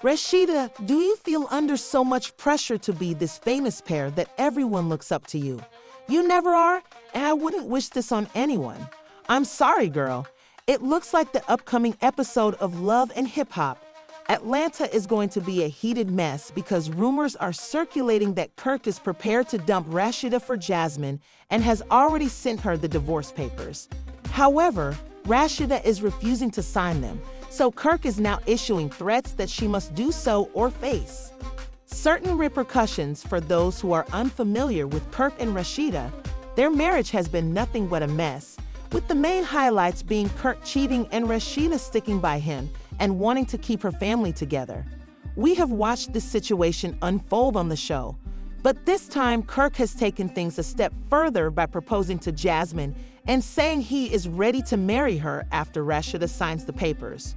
Rasheeda, do you feel under so much pressure to be this famous pair that everyone looks up to you? You never are, and I wouldn't wish this on anyone. I'm sorry, girl. It looks like the upcoming episode of Love and Hip Hop. Atlanta is going to be a heated mess because rumors are circulating that Kirk is prepared to dump Rasheeda for Jasmine and has already sent her the divorce papers. However, Rasheeda is refusing to sign them, so Kirk is now issuing threats that she must do so or face certain repercussions. For those who are unfamiliar with Kirk and Rasheeda, their marriage has been nothing but a mess, with the main highlights being Kirk cheating and Rasheeda sticking by him and wanting to keep her family together. We have watched this situation unfold on the show, but this time Kirk has taken things a step further by proposing to Jasmine and saying he is ready to marry her after Rasheeda signs the papers.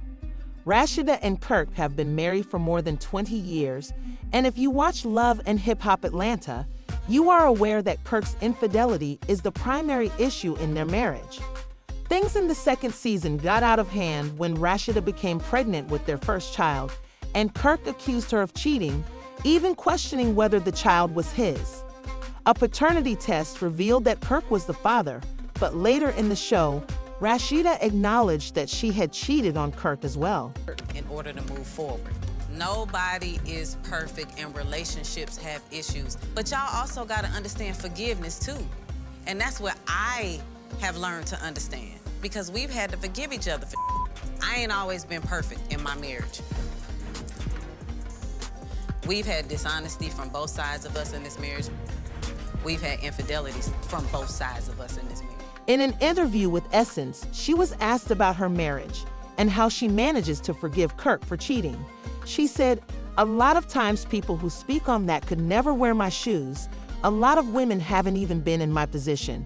Rasheeda and Kirk have been married for more than 20 years, and if you watch Love and Hip Hop Atlanta, you are aware that Kirk's infidelity is the primary issue in their marriage. Things in the second season got out of hand when Rasheeda became pregnant with their first child, and Kirk accused her of cheating, even questioning whether the child was his. A paternity test revealed that Kirk was the father, but later in the show, Rasheeda acknowledged that she had cheated on Kirk as well. In order to move forward. Nobody is perfect and relationships have issues. But y'all also gotta understand forgiveness too. And that's what I have learned to understand, because we've had to forgive each other for I ain't always been perfect in my marriage. We've had dishonesty from both sides of us in this marriage. We've had infidelities from both sides of us in this marriage. In an interview with Essence, she was asked about her marriage and how she manages to forgive Kirk for cheating. She said, "A lot of times people who speak on that could never wear my shoes. A lot of women haven't even been in my position."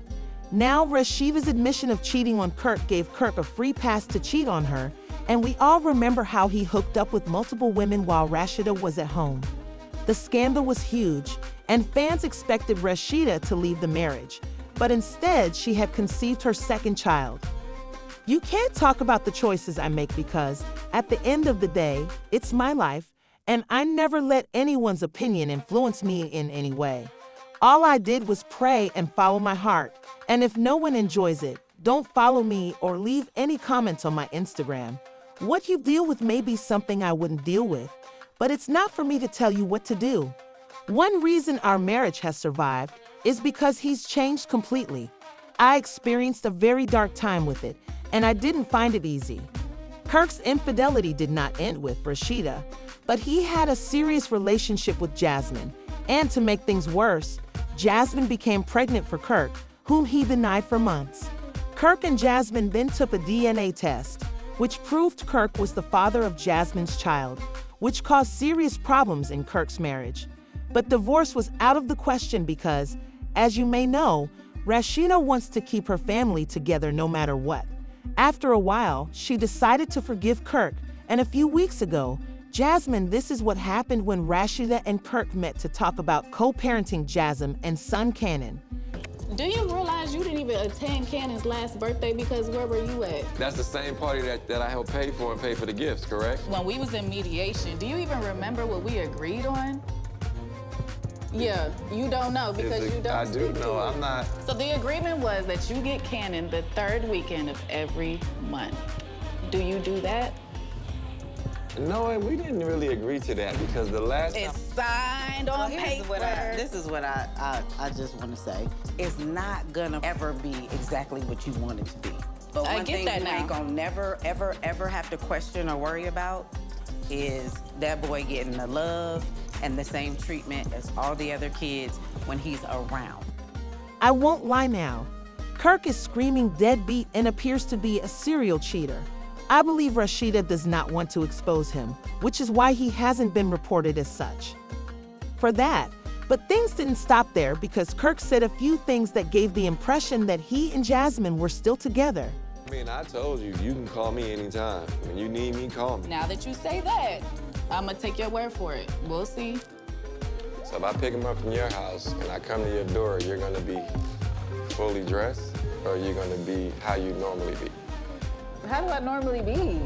Now, Rasheeda's admission of cheating on Kirk gave Kirk a free pass to cheat on her, and we all remember how he hooked up with multiple women while Rasheeda was at home. The scandal was huge, and fans expected Rasheeda to leave the marriage, but instead she had conceived her second child. You can't talk about the choices I make because, at the end of the day, it's my life, and I never let anyone's opinion influence me in any way. All I did was pray and follow my heart, and if no one enjoys it, don't follow me or leave any comments on my Instagram. What you deal with may be something I wouldn't deal with, but it's not for me to tell you what to do. One reason our marriage has survived is because he's changed completely. I experienced a very dark time with it, and I didn't find it easy. Kirk's infidelity did not end with Rasheeda, but he had a serious relationship with Jasmine, and to make things worse, Jasmine became pregnant for Kirk, whom he denied for months. Kirk and Jasmine then took a DNA test, which proved Kirk was the father of Jasmine's child, which caused serious problems in Kirk's marriage. But divorce was out of the question because, as you may know, Rasheeda wants to keep her family together no matter what. After a while, she decided to forgive Kirk, and a few weeks ago, Jasmine, this is what happened when Rasheeda and Kirk met to talk about co-parenting Jasmine and son Cannon. Do you realize you didn't even attend Cannon's last birthday because where were you at? That's the same party that I helped pay for and pay for the gifts, correct? When we was in mediation, do you even remember what we agreed on? Yeah, you don't know because you don't I do speak know, to I'm it. not. So the agreement was that you get Cannon the third weekend of every month. Do you do that? No, we didn't really agree to that because the last It's signed on paper. This is what I just want to say. It's not gonna ever be exactly what you want it to be. But I one get thing that you now. ain't gonna never, ever, ever have to question or worry about is that boy getting the love and the same treatment as all the other kids when he's around. I won't lie now. Kirk is screaming deadbeat and appears to be a serial cheater. I believe Rasheeda does not want to expose him, which is why he hasn't been reported as such. For that, but things didn't stop there because Kirk said a few things that gave the impression that he and Jasmine were still together. I mean, I told you, you can call me anytime. When you need me, call me. Now that you say that, I'm gonna take your word for it. We'll see. So if I pick him up from your house and I come to your door, you're gonna be fully dressed or you're gonna be how you normally be? How do I normally be?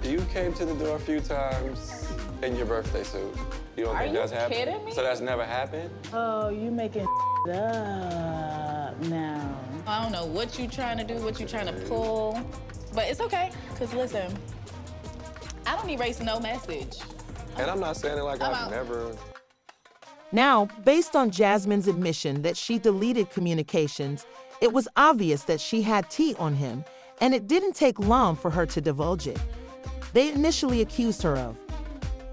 You came to the door a few times. in your birthday suit. You don't Are think you that's happened? kidding me? So that's never happened? Oh, you making up now. I don't know what you trying to do, what you trying to pull, but it's okay, because listen, I don't erase no message. And I'm not saying it like I'm I've out. never. Now, based on Jasmine's admission that she deleted communications, it was obvious that she had tea on him, and it didn't take long for her to divulge it. They initially accused her of.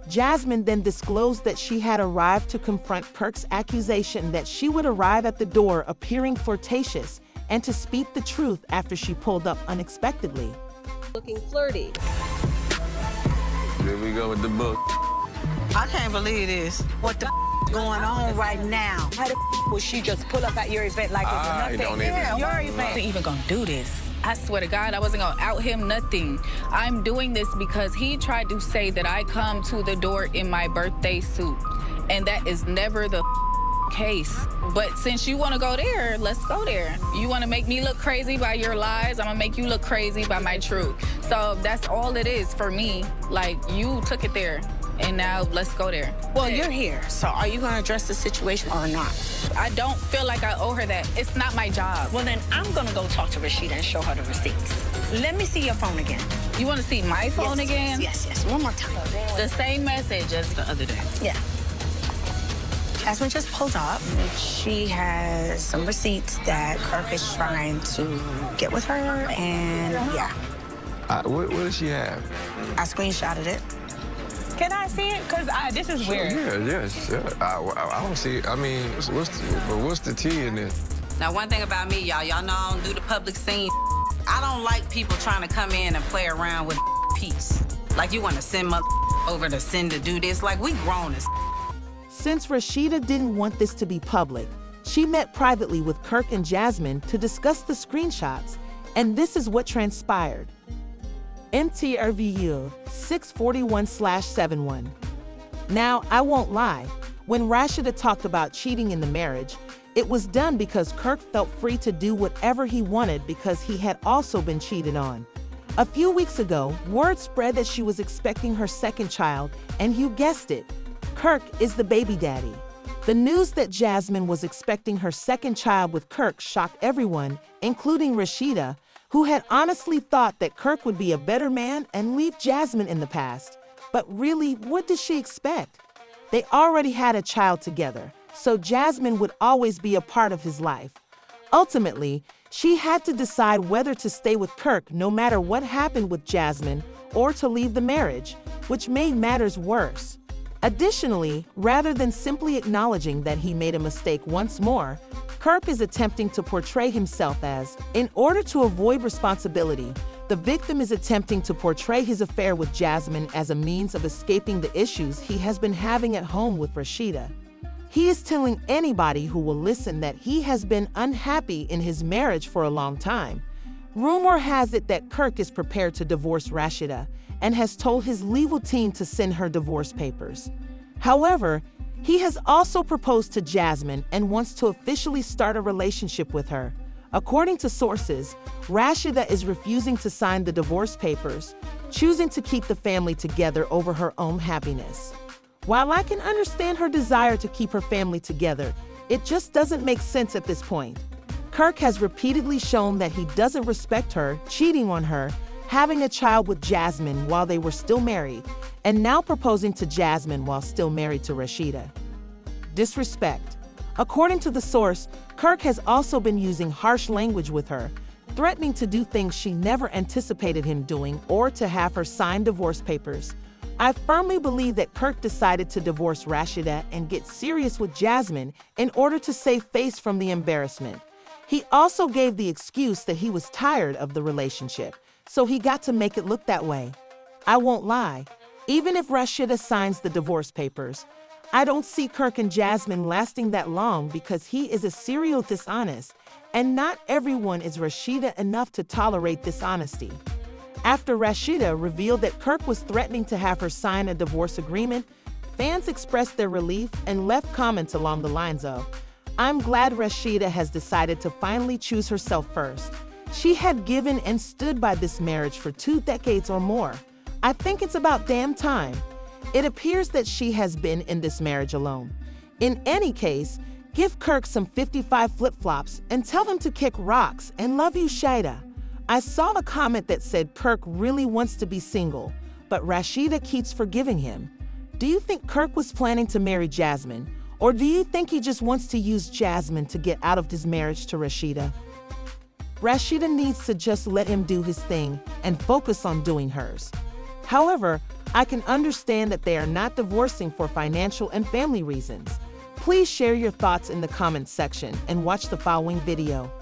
Jasmine then disclosed that she had arrived to confront Kirk's accusation that she would arrive at the door appearing flirtatious and to speak the truth after she pulled up unexpectedly. Looking flirty. Here we go with the book. I can't believe this. What the going on right now? How the would she just pull up at your event like I it's don't nothing? even- Your event. Wasn't even gonna do this. I swear to God, I wasn't gonna out him nothing. I'm doing this because he tried to say that I come to the door in my birthday suit, and that is never the case. But since you wanna go there, let's go there. You wanna make me look crazy by your lies, I'm gonna make you look crazy by my truth. So that's all it is for me. Like, you took it there, and now let's go there. Well, you're here, so are you gonna address the situation or not? I don't feel like I owe her that. It's not my job. Well, then I'm gonna go talk to Rasheeda and show her the receipts. Let me see your phone again. You wanna see my phone Yes, again? Yes, one more time. The same message as the other day. Yeah. Jasmine just pulled up. She has some receipts that Kirk is trying to get with her, and yeah, What does she have? I screenshotted it. Can I see it? Because this is weird. Yeah. I don't see. I mean, what's the tea in this? Now, one thing about me, y'all know I don't do the public scene. I don't like people trying to come in and play around with peace. Like, you want to send over to send to do this. Like, we grown as. Since Rasheeda didn't want this to be public, she met privately with Kirk and Jasmine to discuss the screenshots, and this is what transpired. NTRVU 641/71. Now, I won't lie, when Rasheeda talked about cheating in the marriage, it was done because Kirk felt free to do whatever he wanted because he had also been cheated on. A few weeks ago, word spread that she was expecting her second child, and you guessed it, Kirk is the baby daddy. The news that Jasmine was expecting her second child with Kirk shocked everyone, including Rasheeda, who had honestly thought that Kirk would be a better man and leave Jasmine in the past. But really, what did she expect? They already had a child together, so Jasmine would always be a part of his life. Ultimately, she had to decide whether to stay with Kirk no matter what happened with Jasmine or to leave the marriage, which made matters worse. Additionally, rather than simply acknowledging that he made a mistake once more, Kirk is attempting to portray himself as, in order to avoid responsibility, the victim is attempting to portray his affair with Jasmine as a means of escaping the issues he has been having at home with Rasheeda. He is telling anybody who will listen that he has been unhappy in his marriage for a long time. Rumor has it that Kirk is prepared to divorce Rasheeda and has told his legal team to send her divorce papers. However, he has also proposed to Jasmine and wants to officially start a relationship with her. According to sources, Rasheeda is refusing to sign the divorce papers, choosing to keep the family together over her own happiness. While I can understand her desire to keep her family together, it just doesn't make sense at this point. Kirk has repeatedly shown that he doesn't respect her, cheating on her, having a child with Jasmine while they were still married, and now proposing to Jasmine while still married to Rasheeda. Disrespect. According to the source, Kirk has also been using harsh language with her, threatening to do things she never anticipated him doing or to have her sign divorce papers. I firmly believe that Kirk decided to divorce Rasheeda and get serious with Jasmine in order to save face from the embarrassment. He also gave the excuse that he was tired of the relationship, so he got to make it look that way. I won't lie, even if Rasheeda signs the divorce papers, I don't see Kirk and Jasmine lasting that long because he is a serial dishonest, and not everyone is Rasheeda enough to tolerate dishonesty. After Rasheeda revealed that Kirk was threatening to have her sign a divorce agreement, fans expressed their relief and left comments along the lines of, "I'm glad Rasheeda has decided to finally choose herself first. She had given and stood by this marriage for 2 decades or more. I think it's about damn time." It appears that she has been in this marriage alone. In any case, give Kirk some 55 flip-flops and tell him to kick rocks and love you, Shida. I saw a comment that said Kirk really wants to be single, but Rasheeda keeps forgiving him. Do you think Kirk was planning to marry Jasmine, or do you think he just wants to use Jasmine to get out of his marriage to Rasheeda? Rasheeda needs to just let him do his thing and focus on doing hers. However, I can understand that they are not divorcing for financial and family reasons. Please share your thoughts in the comments section and watch the following video.